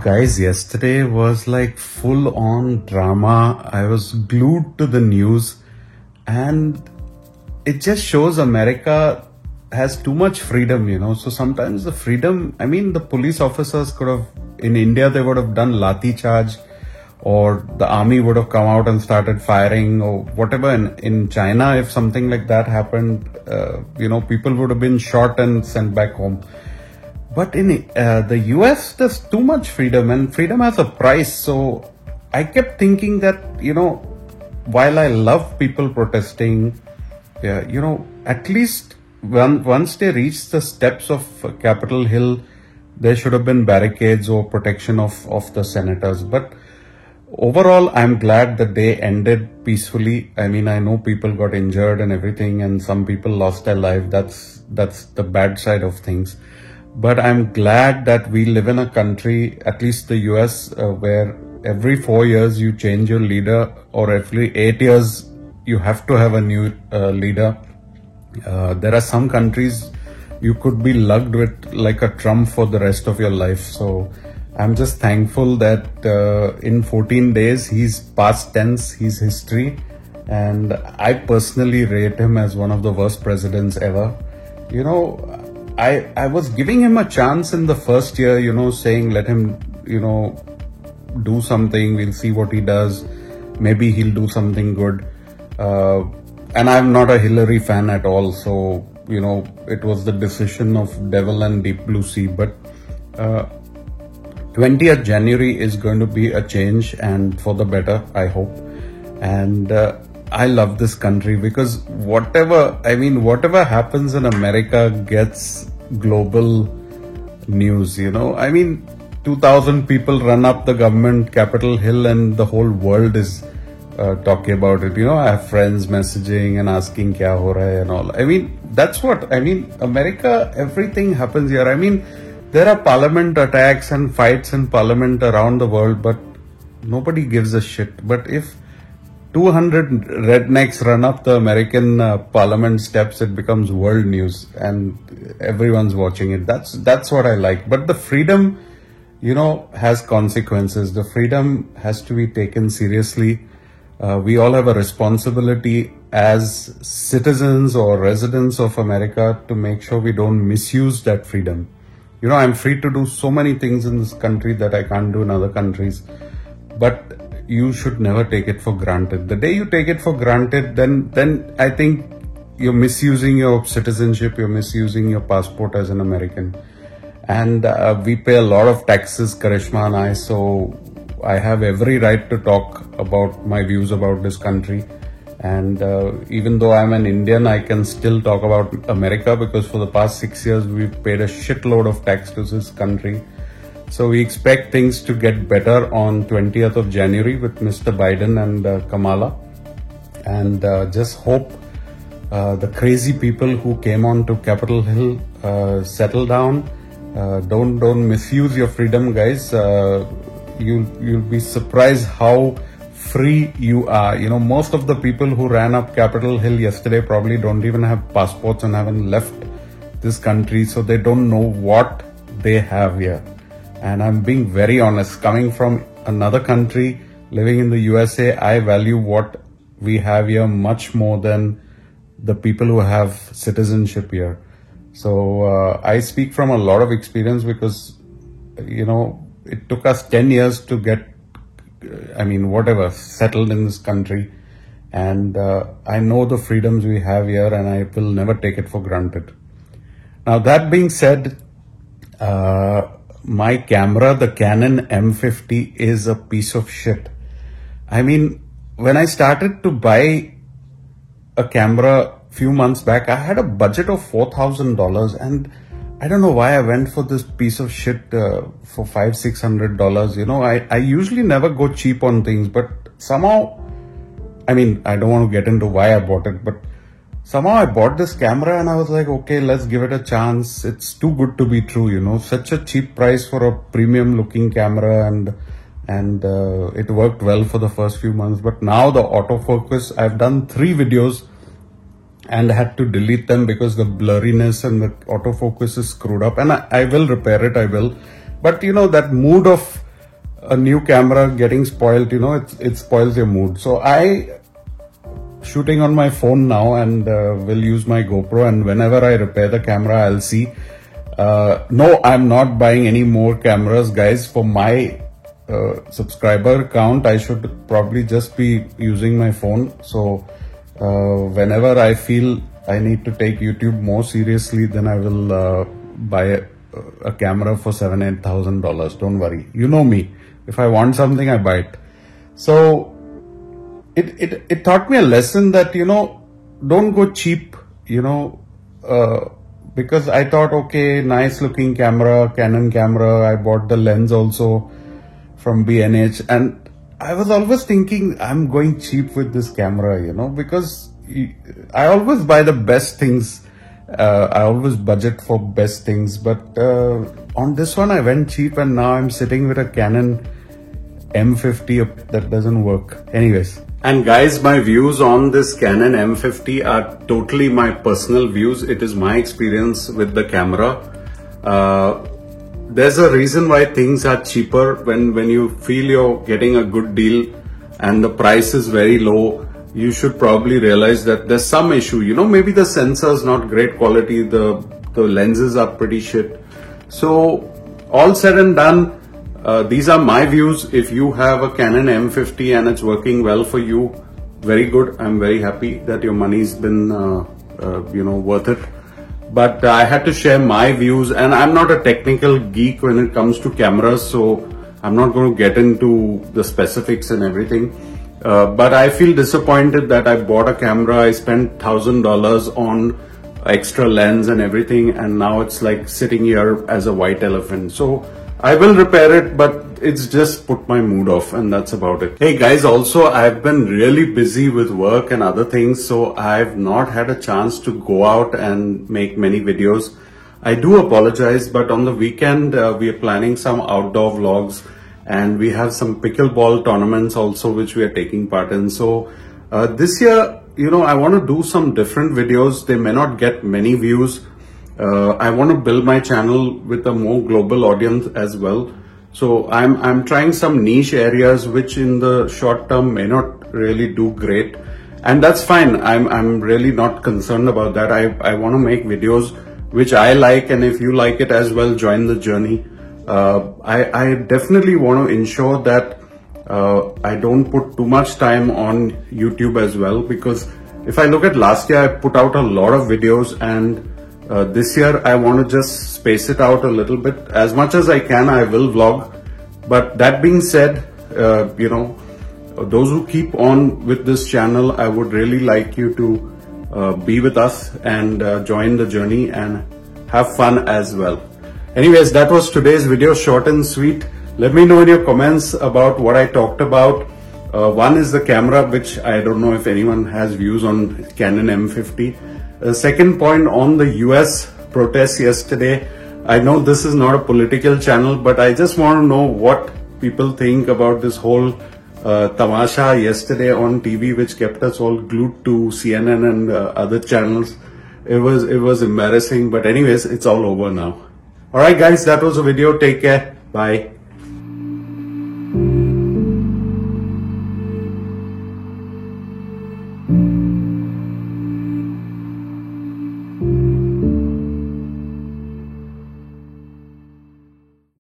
Guys, yesterday was like full on drama. I was glued to the news, and it just shows America has too much freedom. So sometimes the freedom, the police officers could have, in India, they would have done Lati charge, or the army would have come out and started firing, or whatever. In China, if something like that happened, people would have been shot and sent back home. But in the US, there's too much freedom, and freedom has a price. So I kept thinking that, while I love people protesting, at least once they reach the steps of Capitol Hill, there should have been barricades or protection of the senators. But overall, I'm glad that they ended peacefully. I know people got injured and everything, and some people lost their life. That's the bad side of things. But I'm glad that we live in a country, at least the US, where every 4 years you change your leader, or every 8 years you have to have a new leader. There are some countries you could be lugged with like a Trump for the rest of your life. So I'm just thankful that in 14 days he's past tense, he's history. And I personally rate him as one of the worst presidents ever. I was giving him a chance in the first year, saying let him, do something. We'll see what he does. Maybe he'll do something good. And I'm not a Hillary fan at all. So, it was the decision of devil and deep blue sea. But 20th January is going to be a change, and for the better, I hope. And I love this country because whatever happens in America gets global news, 2,000 people run up the government Capitol Hill and the whole world is talking about it. I have friends messaging and asking kya ho raha hai and all. That's what, America, everything happens here. There are parliament attacks and fights in parliament around the world, but nobody gives a shit. But if 200 rednecks run up the American parliament steps, it becomes world news and everyone's watching it. That's what I like. But the freedom, has consequences. The freedom has to be taken seriously. We all have a responsibility as citizens or residents of America to make sure we don't misuse that freedom. I'm free to do so many things in this country that I can't do in other countries. But you should never take it for granted. The day you take it for granted, then I think you're misusing your citizenship, you're misusing your passport as an American. And we pay a lot of taxes, Karishma and I, so I have every right to talk about my views about this country. And even though I'm an Indian, I can still talk about America because for the past 6 years, we've paid a shitload of tax to this country. So we expect things to get better on 20th of January with Mr. Biden and Kamala. And just hope the crazy people who came on to Capitol Hill settle down. Don't misuse your freedom, guys. You'll be surprised how free you are. Most of the people who ran up Capitol Hill yesterday probably don't even have passports and haven't left this country. So they don't know what they have here. And I'm being very honest, coming from another country, living in the USA, I value what we have here much more than the people who have citizenship here. So I speak from a lot of experience because, it took us 10 years to get, settled in this country. And I know the freedoms we have here and I will never take it for granted. Now, that being said, my camera, the Canon M50, is a piece of shit. When I started to buy a camera few months back, I had a budget of $4,000 and I don't know why I went for this piece of shit for $500-600. I usually never go cheap on things, but somehow, I don't want to get into why I bought it, but somehow I bought this camera and I was like, okay, let's give it a chance. It's too good to be true, such a cheap price for a premium looking camera, and it worked well for the first few months. But now the autofocus, I've done 3 videos and had to delete them because the blurriness and the autofocus is screwed up, and I will repair it, I will. But that mood of a new camera getting spoiled, you know, it spoils your mood. So I shooting on my phone now, and will use my GoPro, and whenever I repair the camera, I'll see. No, I'm not buying any more cameras, guys. For my subscriber count, I should probably just be using my phone. So whenever I feel I need to take YouTube more seriously, then I will buy a camera for $7,000-8,000. Don't worry, you know me. If I want something, I buy it. So it taught me a lesson that, you know, don't go cheap, you know, because I thought, okay, nice looking camera, Canon camera. I bought the lens also from B&H, and I was always thinking I'm going cheap with this camera, you know, because I always buy the best things. I always budget for best things, but on this one I went cheap, and now I'm sitting with a Canon M50 that doesn't work. Anyways. And guys, my views on this Canon M50 are totally my personal views. It is my experience with the camera. There's a reason why things are cheaper. When you feel you're getting a good deal and the price is very low, you should probably realize that there's some issue. You know, maybe the sensor is not great quality, the lenses are pretty shit. So all said and done, these are my views. If you have a Canon M50 and it's working well for you, very good. I'm very happy that your money's been, you know, worth it. But I had to share my views, and I'm not a technical geek when it comes to cameras, so I'm not going to get into the specifics and everything. But I feel disappointed that I bought a camera, I spent $1,000 on extra lens and everything, and now it's like sitting here as a white elephant. So I will repair it, but it's just put my mood off, and that's about it. Hey guys, also I've been really busy with work and other things, so I've not had a chance to go out and make many videos. I do apologize, but on the weekend we are planning some outdoor vlogs, and we have some pickleball tournaments also which we are taking part in. So this year, you know, I want to do some different videos. They may not get many views. I want to build my channel with a more global audience as well. So I'm trying some niche areas which in the short term may not really do great, and that's fine. I'm really not concerned about that. I want to make videos which I like, and if you like it as well, join the journey. I definitely want to ensure that I don't put too much time on YouTube as well, because if I look at last year, I put out a lot of videos, and this year I want to just space it out a little bit. As much as I can, I will vlog. But that being said, you know, those who keep on with this channel, I would really like you to be with us and join the journey and have fun as well. Anyways, that was today's video, short and sweet. Let me know in your comments about what I talked about. One is the camera, which I don't know if anyone has views on Canon M50. Second point on the US protests yesterday. I know this is not a political channel, but I just want to know what people think about this whole tamasha yesterday on TV, which kept us all glued to CNN and other channels. It was embarrassing, but anyways, it's all over now. Alright guys, that was the video. Take care. Bye.